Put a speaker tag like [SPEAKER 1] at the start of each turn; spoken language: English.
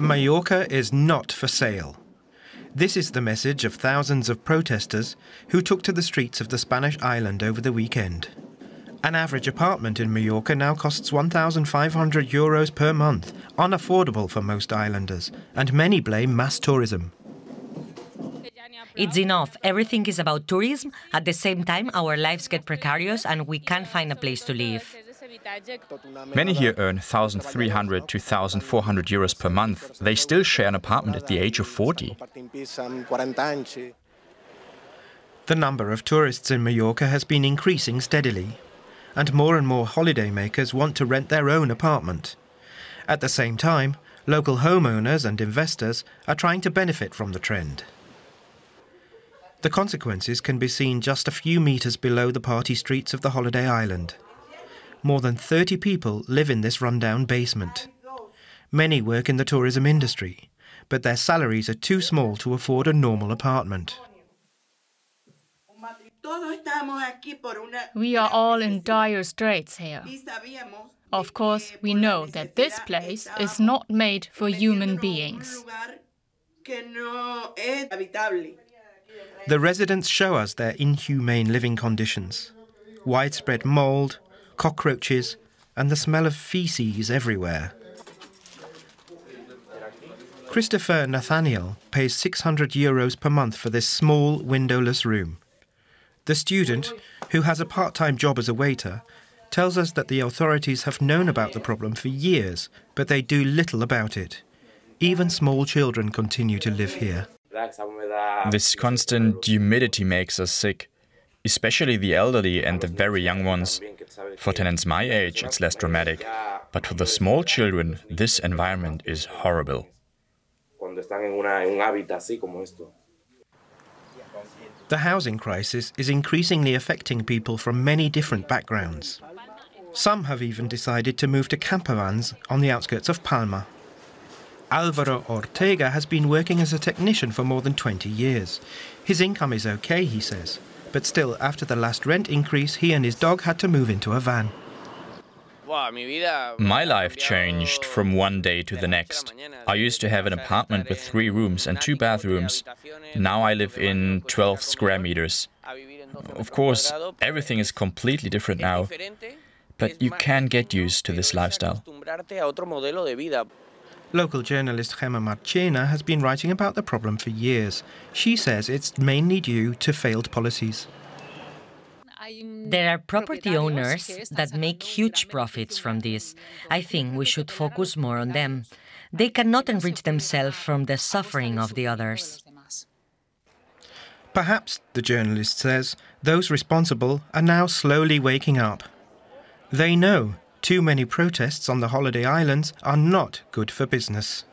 [SPEAKER 1] Mallorca is not for sale. This is the message of thousands of protesters who took to the streets of the Spanish island over the weekend. An average apartment in Mallorca now costs €1,500 per month, unaffordable for most islanders, and many blame mass tourism.
[SPEAKER 2] It's enough. Everything is about tourism. At the same time, our lives get precarious and we can't find a place to live.
[SPEAKER 3] Many here earn €1,300 to €1,400 per month. They still share an apartment at the age of 40.
[SPEAKER 1] The number of tourists in Mallorca has been increasing steadily, and more holidaymakers want to rent their own apartment. At the same time, local homeowners and investors are trying to benefit from the trend. The consequences can be seen just a few meters below the party streets of the holiday island. More than 30 people live in this rundown basement. Many work in the tourism industry, but their salaries are too small to afford a normal apartment.
[SPEAKER 4] We are all in dire straits here. Of course, we know that this place is not made for human beings.
[SPEAKER 1] The residents show us their inhumane living conditions. Widespread mould, cockroaches, and the smell of feces everywhere. Christopher Nathaniel pays €600 per month for this small, windowless room. The student, who has a part-time job as a waiter, tells us that the authorities have known about the problem for years, but they do little about it. Even small children continue to live here.
[SPEAKER 3] This constant humidity makes us sick, especially the elderly and the very young ones. For tenants my age, it's less dramatic, but for the small children, this environment is horrible.
[SPEAKER 1] The housing crisis is increasingly affecting people from many different backgrounds. Some have even decided to move to campervans on the outskirts of Palma. Alvaro Ortega has been working as a technician for more than 20 years. His income is okay, he says, but still, after the last rent increase, he and his dog had to move into a van.
[SPEAKER 3] My life changed from one day to the next. I used to have an apartment with 3 rooms and 2 bathrooms. Now I live in 12 square meters. Of course, everything is completely different now, but you can get used to this lifestyle.
[SPEAKER 1] Local journalist Gemma Marchena has been writing about the problem for years. She says it's mainly due to failed policies.
[SPEAKER 2] There are property owners that make huge profits from this. I think we should focus more on them. They cannot enrich themselves from the suffering of the others.
[SPEAKER 1] Perhaps, the journalist says, those responsible are now slowly waking up. They know too many protests on the holiday islands are not good for business.